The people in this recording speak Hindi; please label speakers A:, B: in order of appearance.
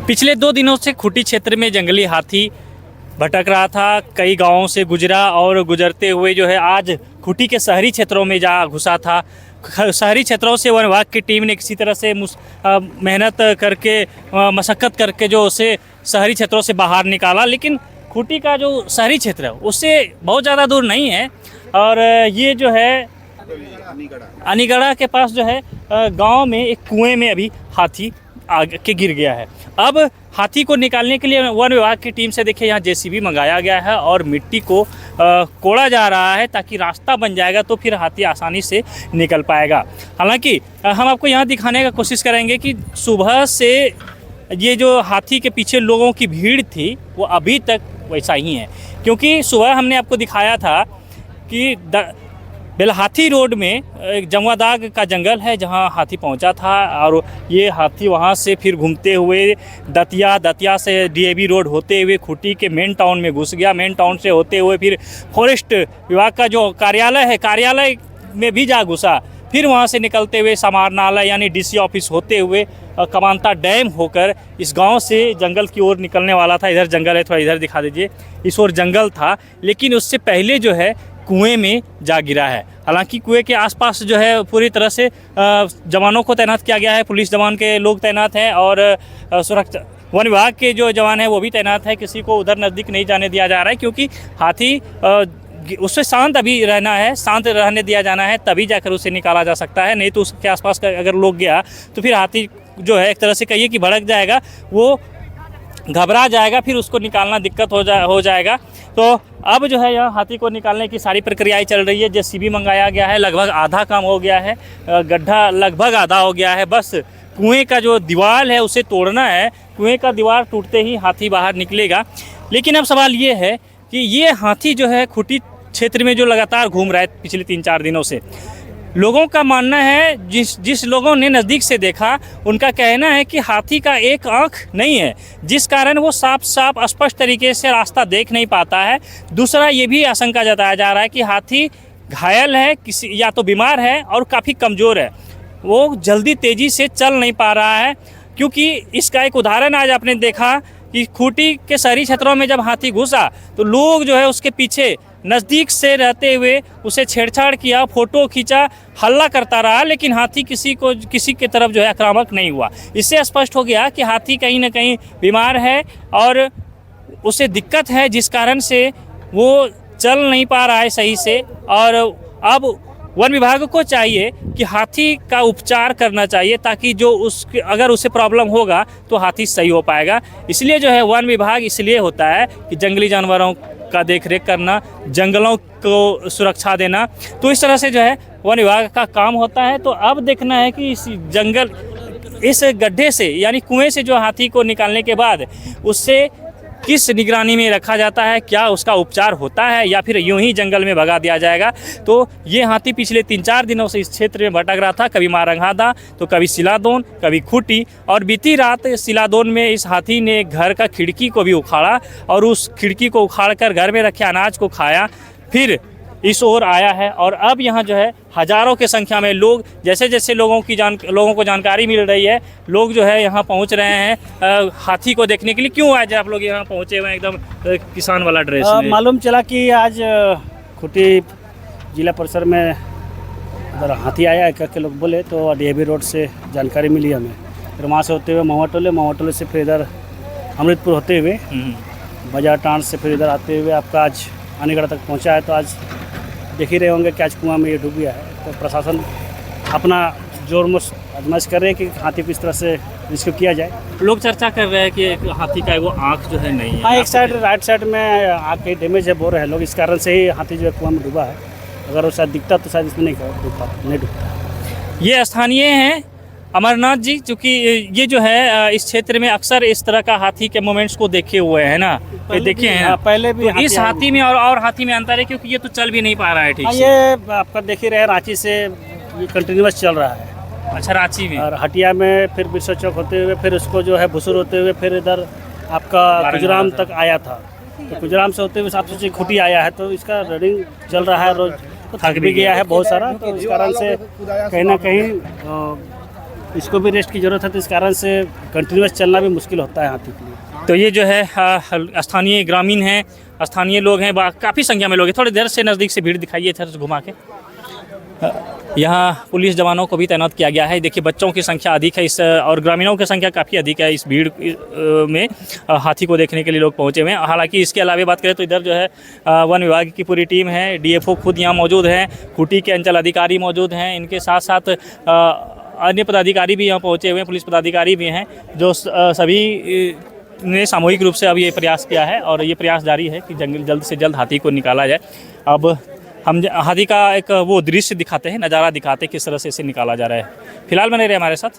A: पिछले 2 दिनों से खूंटी क्षेत्र में जंगली हाथी भटक रहा था, कई गांवों से गुजरा और गुजरते हुए जो है आज खूंटी के शहरी क्षेत्रों में जा घुसा था। शहरी क्षेत्रों से वन विभाग की टीम ने किसी तरह से मेहनत करके मशक्क़त करके जो उसे शहरी क्षेत्रों से बाहर निकाला, लेकिन खूंटी का जो शहरी क्षेत्र है उससे बहुत ज़्यादा दूर नहीं है। और ये जो है अनीगढ़ा के पास जो है गांव में एक कुएं में अभी हाथी आके गिर गया है। अब हाथी को निकालने के लिए वन विभाग की टीम से देखिए यहाँ जेसीबी मंगाया गया है और मिट्टी को कोड़ा जा रहा है ताकि रास्ता बन जाएगा तो फिर हाथी आसानी से निकल पाएगा। हालांकि हम आपको यहाँ दिखाने का कोशिश करेंगे कि सुबह से ये जो हाथी के पीछे लोगों की भीड़ थी वो अभी तक वैसा ही है, क्योंकि सुबह हमने आपको दिखाया था कि बेलहाथी रोड में एक जमवादाग का जंगल है जहां हाथी पहुंचा था और ये हाथी वहां से फिर घूमते हुए दतिया से डीएवी रोड होते हुए खूंटी के मेन टाउन में घुस गया। मेन टाउन से होते हुए फिर फॉरेस्ट विभाग का जो कार्यालय है, कार्यालय में भी जा घुसा। फिर वहां से निकलते हुए समाहरणालय यानी डीसी ऑफिस होते हुए कमांता डैम होकर इस गांव से जंगल की ओर निकलने वाला था। इधर जंगल है, थोड़ा इधर दिखा दीजिए, इस ओर जंगल था, लेकिन उससे पहले जो है कुएं में जा गिरा है। हालांकि कुएं के आसपास जो है पूरी तरह से जवानों को तैनात किया गया है, पुलिस जवान के लोग तैनात हैं और सुरक्षा वन विभाग के जो जवान हैं वो भी तैनात है। किसी को उधर नज़दीक नहीं जाने दिया जा रहा है, क्योंकि हाथी उससे शांत अभी रहना है, शांत रहने दिया जाना है, तभी जाकर उसे निकाला जा सकता है। नहीं तो उसके आसपास का अगर लोग गया तो फिर हाथी जो है एक तरह से कहिए कि भड़क जाएगा, वो घबरा जाएगा, फिर उसको निकालना दिक्कत हो जाएगा। तो अब जो है यहाँ हाथी को निकालने की सारी प्रक्रियाएं चल रही है। जेसीबी मंगाया गया है, लगभग आधा काम हो गया है, गड्ढा लगभग आधा हो गया है, बस कुएं का जो दीवार है उसे तोड़ना है। कुएं का दीवार टूटते ही हाथी बाहर निकलेगा। लेकिन अब सवाल ये है कि ये हाथी जो है खूंटी क्षेत्र में जो लगातार घूम रहा है पिछले 3-4 दिनों से, लोगों का मानना है, जिस लोगों ने नज़दीक से देखा उनका कहना है कि हाथी का एक आँख नहीं है, जिस कारण वो साफ स्पष्ट तरीके से रास्ता देख नहीं पाता है। दूसरा ये भी आशंका जताया जा रहा है कि हाथी घायल है, किसी या तो बीमार है और काफ़ी कमज़ोर है, वो जल्दी तेज़ी से चल नहीं पा रहा है। क्योंकि इसका एक उदाहरण आज आपने देखा कि खूंटी के शहरी क्षेत्रों में जब हाथी घुसा तो लोग जो है उसके पीछे नज़दीक से रहते हुए उसे छेड़छाड़ किया, फ़ोटो खींचा, हल्ला करता रहा, लेकिन हाथी किसी के तरफ जो है आक्रामक नहीं हुआ। इससे स्पष्ट हो गया कि हाथी कहीं ना कहीं बीमार है और उसे दिक्कत है, जिस कारण से वो चल नहीं पा रहा है सही से। और अब वन विभाग को चाहिए कि हाथी का उपचार करना चाहिए ताकि जो अगर उसे प्रॉब्लम होगा तो हाथी सही हो पाएगा। इसलिए जो है वन विभाग इसलिए होता है कि जंगली जानवरों का देखरेख करना, जंगलों को सुरक्षा देना, तो इस तरह से जो है वन विभाग का काम होता है। तो अब देखना है कि इस गड्ढे से यानी कुएं से जो हाथी को निकालने के बाद उससे किस निगरानी में रखा जाता है, क्या उसका उपचार होता है या फिर यूं ही जंगल में भगा दिया जाएगा। तो ये हाथी पिछले 3-4 दिनों से इस क्षेत्र में भटक रहा था, कभी मारंगहादा तो कभी सिलादोन, कभी खूंटी, और बीती रात सिलादोन में इस हाथी ने घर का खिड़की को भी उखाड़ा और उस खिड़की को उखाड़कर घर में रखे अनाज को खाया, फिर इस ओर आया है। और अब यहाँ जो है हज़ारों की संख्या में लोग, जैसे जैसे लोगों को जानकारी मिल रही है, लोग जो है यहाँ पहुँच रहे हैं हाथी को देखने के लिए। क्यों आज आप लोग यहाँ पहुँचे हुए हैं एकदम किसान वाला ड्रेस में?
B: मालूम चला कि आज खूंटी जिला परिषद में उधर हाथी आया है करके लोग बोले, तो डीएवी रोड से जानकारी मिली हमें। फिर वहाँ से होते हुए महुआ से फिर इधर अमृतपुर होते हुए बाजार टांड से फिर इधर आते हुए आपका आज अनीगढ़ तक पहुँचा है। तो आज देख ही रहे होंगे कि आज कुआं में ये डूब गया है। तो प्रशासन अपना जोर आजमाइश कर रहे हैं कि हाथी को इस तरह से इसको किया जाए।
A: लोग चर्चा कर रहे हैं कि हाथी का वो आँख जो है नहीं है।
B: हाँ, एक साइड राइट साइड में आँख की डैमेज है बोल रहे हैं लोग, इस कारण से ही हाथी जो है कुआं में डूबा है। अगर वो शायद दिखता तो शायद इसमें नहीं डूबता।
A: ये स्थानीय हैं अमरनाथ जी, चूँकि ये जो है इस क्षेत्र में अक्सर इस तरह का हाथी के मोमेंट्स को देखे हुए हैं ना, ये देखे हैं
B: पहले भी।
A: तो इस हाथी में और हाथी में अंतर है क्योंकि ये तो चल भी नहीं पा रहा है ठीक से।
B: ये आपका देख ही रहे, रांची से ये कंटिन्यूस चल रहा है।
A: अच्छा, रांची में
B: और हटिया में फिर बिरसा चौक होते हुए फिर उसको जो है भुसुर होते हुए फिर इधर आपका गुजराम तक आया था। तो गुजराम से होते हुए आप सोचिए खूंटी आया है, तो इसका रनिंग चल रहा है रोज, तो थक भी गया है बहुत सारा। तो इस कारण से कहीं ना कहीं इसको भी रेस्ट की ज़रूरत है, तो इस कारण से कंटिन्यूस चलना भी मुश्किल होता है हाथी के लिए।
A: तो ये जो है स्थानीय ग्रामीण हैं, स्थानीय लोग हैं, काफ़ी संख्या में लोग हैं। थोड़ी देर से नज़दीक से भीड़ दिखाइए इधर से घुमा के। यहाँ पुलिस जवानों को भी तैनात किया गया है। देखिए बच्चों की संख्या अधिक है इस, और ग्रामीणों की संख्या काफ़ी अधिक है इस भीड़ में। हाथी को देखने के लिए लोग पहुँचे हुए हैं। हालांकि इसके अलावा बात करें तो इधर जो है वन विभाग की पूरी टीम है, डीएफओ खुद यहाँ मौजूद हैं, खूंटी के अंचल अधिकारी मौजूद हैं, इनके साथ साथ अन्य पदाधिकारी भी यहाँ पहुँचे हुए हैं, पुलिस पदाधिकारी भी हैं, जो सभी ने सामूहिक रूप से अब ये प्रयास किया है और ये प्रयास जारी है कि जल्द से जल्द हाथी को निकाला जाए। अब हम हाथी का एक वो दृश्य दिखाते हैं, नज़ारा दिखाते हैं किस तरह से इसे निकाला जा रहा है। फिलहाल बने रहे हमारे साथ।